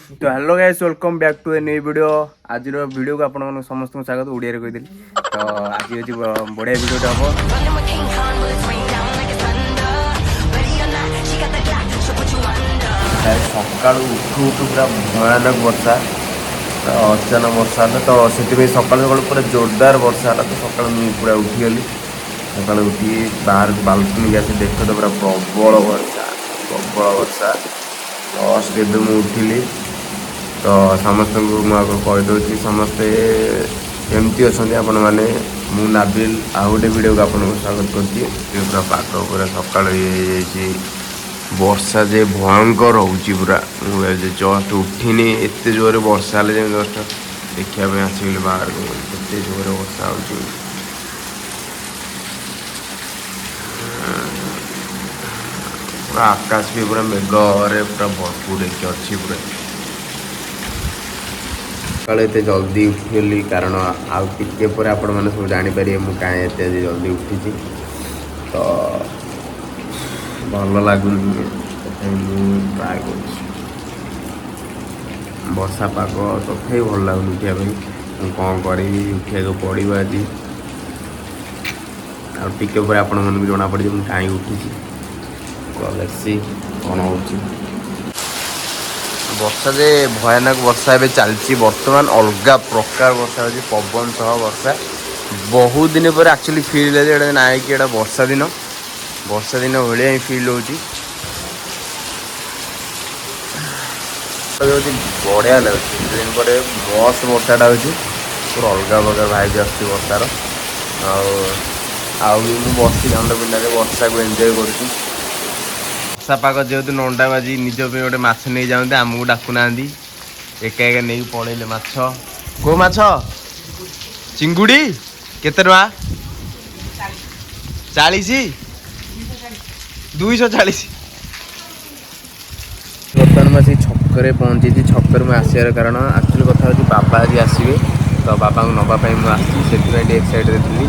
तो hello guys welcome back to a new video. आज video को आपण समस्त स्वागत ओडिया रे कहिदली। तो आज होची बढ़िया वीडियो हम सका उठू उठू पूरा भयानक वर्षा अचानक वर्षा है। तो से सका सका पूरा जोरदार वर्षा है। तो सका पूरा उठीगली सका उठी बाहर बाल्कनी आसी देख तो पूरा प्रबल वर्षा जस्ट एवं मुझे उठिली। तो समस्त को कहीदे समस्ते एमती अच्छा आपण मैंने मु नाबिल आउ गोटे वीडियो को आपको स्वागत कर पाक पूरा सका वर्षा जे भयंकर होची पूरा जस्ट उठिनी एत जोर वर्षा जस्ट देखापी आसगली बाहर को एत जोर वर्षा हो पूरा आकाश भी पूरा मेघरे पूरा भरपूर अच्छी पूरा सकाल एत जल्दी उठीगली कारण आउ टे पर आपण मैंने सब जापर मुझे कहीं एत जल्दी उठी। तो भल लगुनि ट्राए कर वर्षा पाग तथे भल लगुनि उठापी कौन करी उठा पड़ो आज आटे पर आपण मन जना पड़े मुझे कहीं उठी। तो देखी कौन हो वर्षा जे भयानक वर्षा ए चलती बर्तमान अलग प्रकार वर्षा हो पवन सह वर्षा बहुत दिन पर एक्चुअली फिल है ना कि वर्षा दिन भाया ही फिल हो बढ़िया लगे दिन पर मस्त वर्षाटा हो पूरा अलग प्रकार भाई आस वर्षार आउ बस अंड पिंडे वर्षा को एंजॉय कर वर्षा पाग जेहेतु नंडा बाजी निज गोटे माछ नहीं जाते आमको डाकुना एका एका नहीं पलैले माछ को माछ चिंगुड़ी केते टका 40 240 बर्तमान मैं छकरे पहुँची छकर में आसार कारण एक्चुअली कथा हो बाबा आज आसवे। तो बाबा को नापी मुझे से एक्साइटेड थी।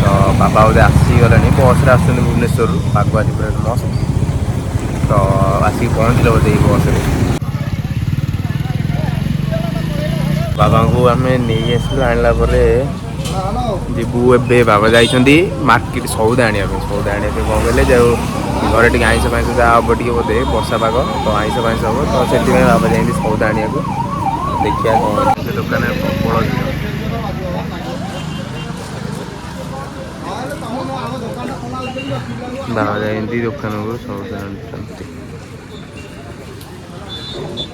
तो बाबा बोधे आसीगला बस आस भुवनेश्वर पाग आज पूरा मस्त। तो आसिक पहुँचल बोधे बस बाबा को आम नहीं आसलु आणला जीवु ए बाबा जाइछंती मार्केट सौदा आने कौन कहले जो घर टे आइस फैंस हम टे बोधे वर्षा पाग तो आइस फैंस हम तो से बाबा जाइए सौदा आने को देखिए कौन दुकान प्रबल बाबा जाइए दुकान को सौदा आनी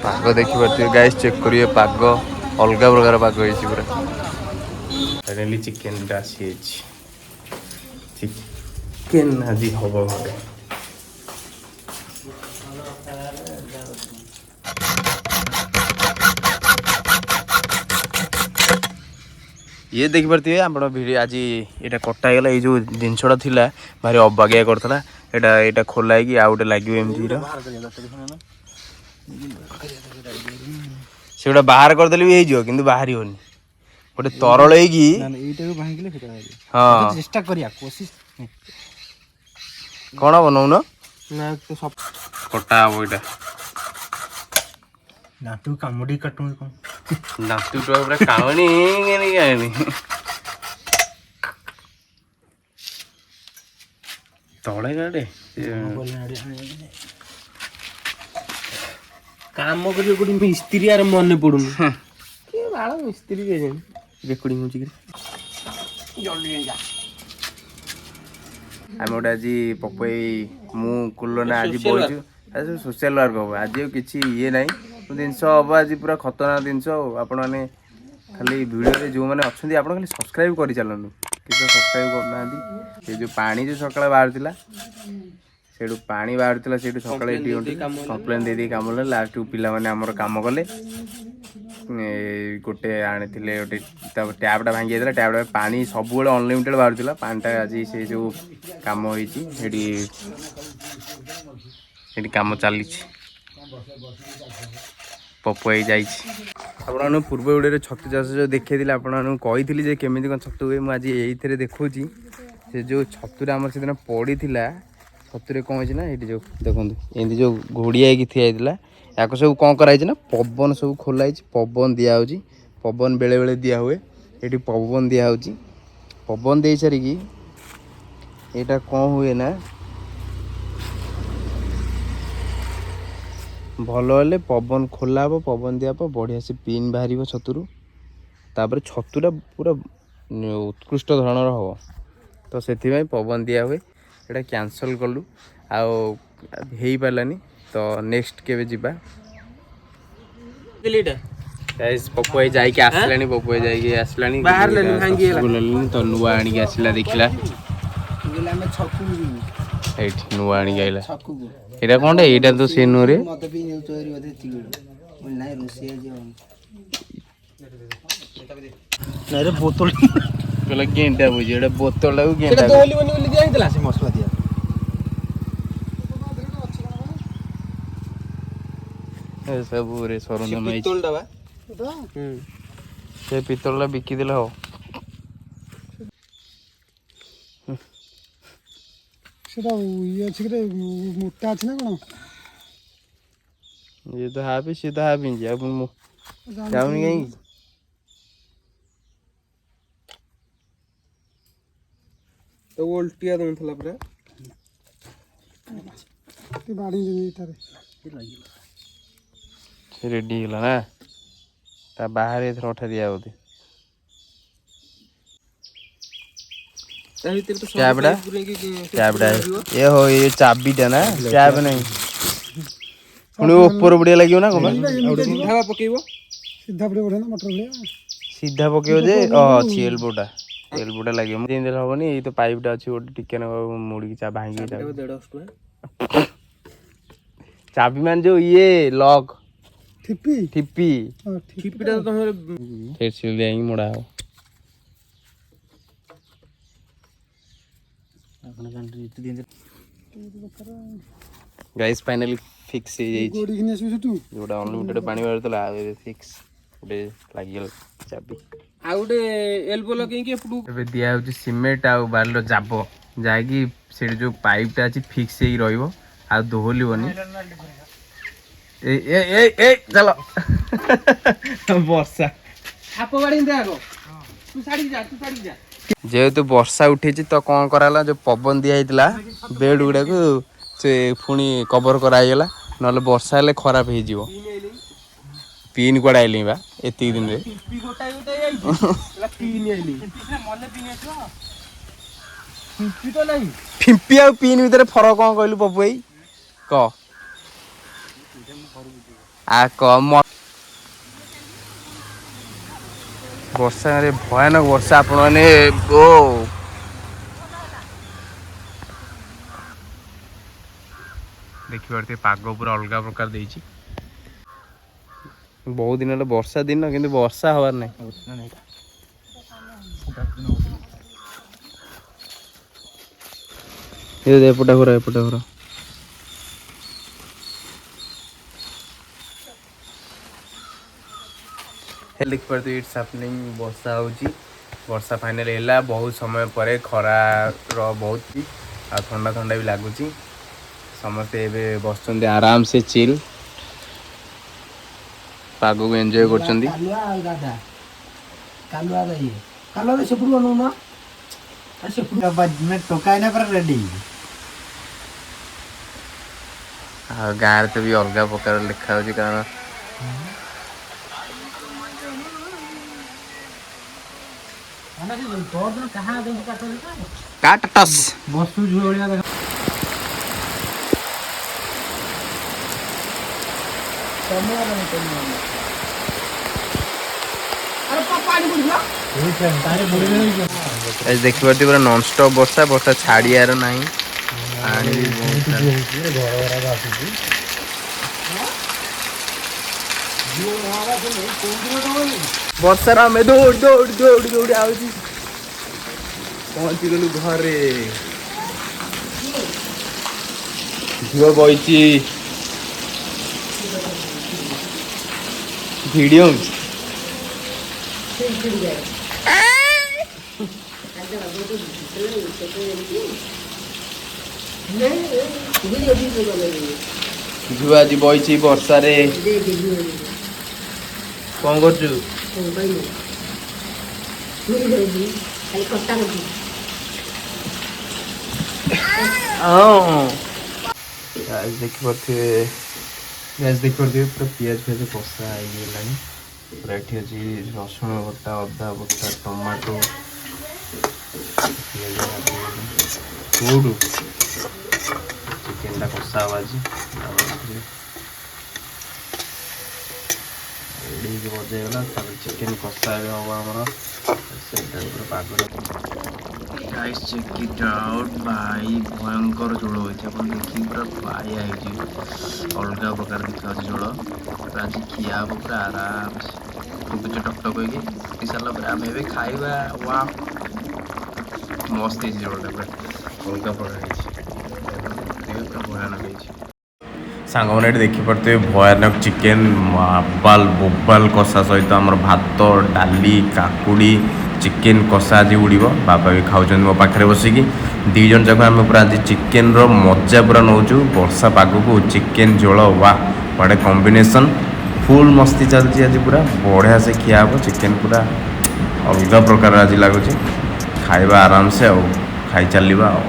पाग देखिए गाइस चेक करिए पाग अलग प्रकार पाग पूरा फाइनली चिकेन आसी चिकेन आज हम घरे ये देखी पारे आप आज ये कटागला ये जो जिनसा था भारी अबागिया करता यहाँ खोला है आउ गए लगे एमती से गोटे बाहर करदे भी हो कि बाहरी होनी गोटे तरल हाँ चेष्टा कौन हम नौन कटा हम यहाँ नाटू कामुड़ी काटू नातू तो पूरा कावनी तले गाड़े काम कर गोटे मिस्त्री यार मन पड़ुन के बाल मिस्त्री के रेकर्डिंग होची जल्दी जा आम गोटे आज पपई मु कुलना आज बोलछु आज सोशल वर्क हम आज किसी ये ना जिनस हम आज पूरा खतरनाक जिनस आपने खाली वीडियो जो मैंने अच्छा आप खाली सब्सक्राइब कर चलनु कि सब्सक्राइब करना से जो पानी जो सका बाहर से पानी बाहर से सका कम्प्लेन दे कम लास्ट पिला मैंने आमर कम कले गोटे आनी गोटे टैपटा भांगी जाता टैपटा पानी सब अनलिमिटेड बाहर पानीटा आज से जो कम होती कम चली पपुई जाने पूर्व वीडियो छतु चाष जो देखी आपड़ी केमी कौन छतु हुए मुझे ये देखा से जो छतुरा आम से पड़ी छतुरे कौन होना ये जो देखो एमती जो घोड़िया थी याको सब कौन कराई ना पवन सब खोलाई पवन दिया होची पवन बेले बेले दिया हुए ये पवन दिया होची पवन दे सारिकी एटा कौन हुए ना भल हेले पवन खोला हे पवन दिया बढ़िया से पिन बाहर छतुरु तापर छतुटा पूरा उत्कृष्ट धरणर हम तो से पवन दिया हुए ये कैंसल कलु आउ पारानी तो नेक्स्ट केवे जीवा पपुआ जाइए आसला पपुआ जाइए आसला तो नुआ आनिक आसला देखला नुआ आनिक आइला एटा कौन एटा तो से नुरे ନାଇରେ ବୋତଲ କହିଲା ଗେଣ୍ଡା ବୁଝି ଏଟା ବୋତଲଟାକୁ ଗେଣ୍ଡା ସେଟା ଦୋଲି ବନି ବୋଲି ଦିଆ ହେଇଥିଲା ସେ ମସଲା ଦିଆ ଏ ସବୁ ରେ ସରଞ୍ଜାମ ହେଇଛି ପିତଳଟା ବା ସେ ପିତଳଟା ବିକି ଦେଲେ ହବ ସେଟା ଇଏ ଅଛି କି ମୋଟା ଅଛି ନା କଣ ଇଏ ତ ହାପି ସିଏ ତ ହାପି ଆଉ ପୁଣି ମୁଁ ଯାଉନି କାହିଁକି ତ ଓଲଟିଆ ଦଉଥିଲା ପୁରା ती बाड़ी में तारे ସେ ରେଡି ହେଇଗଲା ନା ତା ବାହାରେ ଏଥର ଅଠା ଦିଆ ହଉଛି ତା ଭିତରେ ତ କ୍ୟାବଟା କ୍ୟାବଟା ଏ ହୋ ଏ ଚାବିଟା ନା କ୍ୟାବ ନାହିଁ ପୁଣି ଉପର ବଢିଆ ଲାଗିବ ନା କଣ ସିଧା ପକେଇବ सीधा पड़े बढ़े ना मटर भलिया ସିଧା ପକେଇବ ଯେ ଅଛି ଏଲବୋଟା ଏଲବୋଟା ଲାଗିବ ମୁଁ ଯେମିତି ହବନି ଏଇ ତ ପାଇପଟା ଅଛି ଗୋଟେ ଟିକେ ମୁଡ଼ିକି ଚା ଭାଙ୍ଗି ଚାବିଟା 150 ଟଙ୍କା ଚାବି ମାନେ ଯୋଉ ଇଏ ଲକ୍ ठिप्पी ଠିପି हां ଠିପିଟା ତ ତମର ଫେର ସିଲ ଦେଇକି ମୋଡ଼ା ହବ ଆପଣ କାଣ୍ଟ୍ରି ଏତେ ଦିନ ଗାଇସ୍ ଫାଇନାଲି ଫିକ୍ସ ହେଇଯାଇଛି गोड़ी किने आसी सेटू ଯୋଉଟା ଅନଲିମିଟେଡ ପାଣି ବାହାରୁଥିଲା ଏବେ ଫିକ୍ସ ଗୋଟେ ଲାଗିଗଲା ଚାବି ଆଉ ଗୋଟେ ଏଲବୋ ଲଗେଇକି ଏପଟୁ ଏବେ ଦିଆ ହେଉଛି ସିମେଣ୍ଟ ଆଉ ବାଲିର ଜାବ ଯାଇକି ସେଠି ଯୋଉ ପାଇପଟା ଅଛି ଫିକ୍ସ ହେଇକି ରହିବ ଆଉ ଦୋହଲିବନି ଏ ଏ ଏ ଏ ଚାଲ ବର୍ଷା ଛାପ ବାଡି ଦେ ଆଗ ତୁ ଛାଡି ଯା ଯେହେତୁ ବର୍ଷା ଉଠେଇଛି ତ କ'ଣ କରାହେଲା ଯୋଉ ପବନ ଦିଆ ହେଇଥିଲା ବେଡ୍ ଗୁଡାକୁ ସେ ପୁଣି କଭର କରାହେଇଗଲା ନହେଲେ ବର୍ଷା ହେଲେ ଖରାପ ହେଇଯିବ ପିନ୍ କୁଆଡେ ଆଇଲିଣି ବା ଏତିକି ଦିନରେ ଫିମ୍ପି ଆଉ ପିନ୍ ଭିତରେ ଫରକ କ'ଣ କହିଲୁ ପପୁ ଭାଇ କ ବର୍ଷାରେ ଭୟାନକ ବର୍ଷା ଆପଣମାନେ ଓ ଦେଖିପାରୁଥିବେ ପାଗ ପୁରା ଅଲଗା ପ୍ରକାର ଦେଇଛି ବହୁତ ଦିନ ହେଲା ବର୍ଷା ଦିନ କିନ୍ତୁ ବର୍ଷା ହବାର ନାହିଁ ଏପଟା ଘର ଦେଖିପାରୁଥିବେ ଇଟ୍ସ ହାପନିଂ ବର୍ଷା ହେଉଛି ବର୍ଷା ଫାଇନାଲ ହେଲା ବହୁତ ସମୟ ପରେ ଖରାର ବହୁତ ଆଉ ଥଣ୍ଡା ଥଣ୍ଡା ବି ଲାଗୁଛି ସମସ୍ତେ ଏବେ ବସୁଛନ୍ତି ଆରାମ ସେ ଚିଲ୍ ପାଗକୁ ଏନ୍ଜୟ କରୁଛନ୍ତି ଆଉ ଗାଁରେ ତ ବି ଅଲଗା ପ୍ରକାର ଲେଖା ହେଉଛି କାରଣ କାଟଟସ୍ बसु झोलिया देखा ଦେଖିପାରୁଥିବେ ପୁରା ନନଷ୍ଟପ୍ ବର୍ଷା ଛାଡ଼ିବାର ନାହିଁ ପାଣି ବି ବର୍ଷାରେ ଆମେ ଦୌଡ଼ି ଦୌଡ଼ି ଦୌଡ଼ି ଦୌଡ଼ି ଆଉଛି ପହଞ୍ଚିଗଲୁ ଘରେ ଝିଅ ବଇଛି ଭିଡ଼ିଓ ହେଉଛି ଝିଅ ଆଜି ବଇଛି ବର୍ଷାରେ। କଣ କରୁଛୁ? ଦେଖିପାରୁଥିବେ ପୁରା ପିଆଜ ଫିଆଜ କଷା ହେଇଗଲାଣି। ପୁରା ଏଠି ଅଛି ରସୁଣ ବଟା, ଅଦା ବଟା, ଟମାଟୋ, ପିଆଜ କୋଉଠୁ ଚିକେନଟା କଷା ହବ ଆଜି। ରେଡ଼ି ହେଇକି ବଜେଇଗଲା, ତାପରେ ଚିକେନ କଷା ଏବେ ହବ ଆମର। ସେଇଟା ପୁରା ପାଗରେ ଗାଇସ୍ ଚେକ୍ ଇଟ୍ ଆଉଟ୍। ଭାଇ ଭୟଙ୍କର ଝୋଳ ହୋଇଛି, ଆପଣ ଦେଖିକି ପୁରା ବାଇଆ ହେଇଯିବେ। ଅଲଗା ପ୍ରକାର ଦେଖାଯାଉଛି ଝୋଳ। ଆଜି ଖିଆ ହବ ପୁରା ଆରାମସେ ଟୁକୁଚେ ଟକଟକ ହେଇକି। ଫୁଟି ସାରିଲା ପରେ ଆମେ ଏବେ ଖାଇବା। ୱା ମସ୍ତ ହେଇଛି ଝୋଳଟା, ପୁରା ଅଲଗା ପ୍ରକାର ହେଇଛି। ଦେଖିବେ ପୁରା ଭୟାନକ ହେଇଛି। ସାଙ୍ଗମାନେ ଏଠି ଦେଖିପାରୁଥିବେ ଭୟାନକ ଚିକେନ୍ ଆବାଲ ବୋବାଲ କଷା ସହିତ ଆମର ଭାତ, ଡାଲି, କାକୁଡ଼ି, ଚିକେନ୍ କଷା ଆଜି ଉଡ଼ିବ। ବାବା ବି ଖାଉଛନ୍ତି ମୋ ପାଖରେ ବସିକି। ଦୁଇ ଜଣ ଯାକ ଆମେ ପୁରା ଆଜି ଚିକେନ୍ର ମଜା ପୁରା ନେଉଛୁ। ବର୍ଷା ପାଗକୁ ଚିକେନ୍ ଝୋଳ, ୱା ଗୋଟେ କମ୍ବିନେସନ୍। ଫୁଲ୍ ମସ୍ତି ଚାଲିଛି ଆଜି, ପୁରା ବଢ଼ିଆ ସେ ଖିଆ ହେବ। ଚିକେନ୍ ପୁରା ଅଲଗା ପ୍ରକାର ଆଜି ଲାଗୁଛି। ଖାଇବା ଆରାମସେ ଆଉ, ଖାଇ ଚାଲିବା ଆଉ।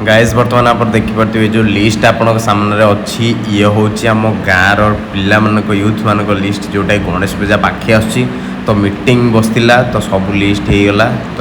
ଗାଇସ୍ ବର୍ତ୍ତମାନ ଆପଣ ଦେଖିପାରୁଥିବେ ଯେଉଁ ଲିଷ୍ଟ ଆପଣଙ୍କ ସାମ୍ନାରେ ଅଛି, ଇଏ ହେଉଛି ଆମ ଗାଁର ପିଲାମାନଙ୍କ ୟୁଥ୍ମାନଙ୍କ ଲିଷ୍ଟ, ଯେଉଁଟା ଗଣେଶ ପୂଜା ପାଖେଇ ଆସୁଛି। ତ ମିଟିଂ ବସିଥିଲା, ତ ସବୁ ଲିଷ୍ଟ ହେଇଗଲା। ତ